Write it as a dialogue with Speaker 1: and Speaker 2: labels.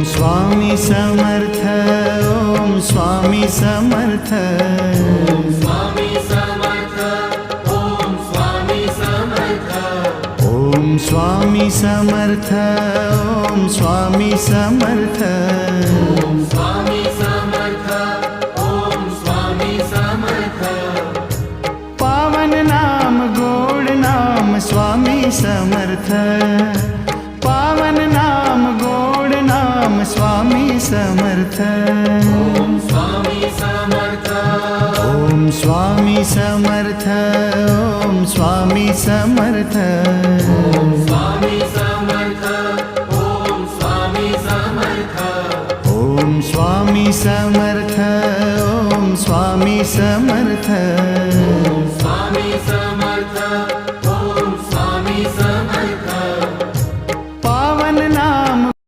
Speaker 1: स्वामी समर्थ, ओम स्वामी समर्थ,
Speaker 2: स्वामी समर्थ, ओम स्वामी समर्थ,
Speaker 1: ओम स्वामी समर्थ, ओम स्वामी समर्थ,
Speaker 2: ओम स्वामी समर्थ, ओम स्वामी समर्थ,
Speaker 1: पावन नाम गोड नाम स्वामी समर्थ, पावन नाम गोड नाम स्वामी समर्थ,
Speaker 2: ओम स्वामी समर्थ,
Speaker 1: ओम स्वामी समर्थ, ओम स्वामी समर्थ,
Speaker 2: ओम स्वामी समर्थ, ओम स्वामी समर्थ,
Speaker 1: ओम स्वामी समर्थ, ओम स्वामी समर्थ.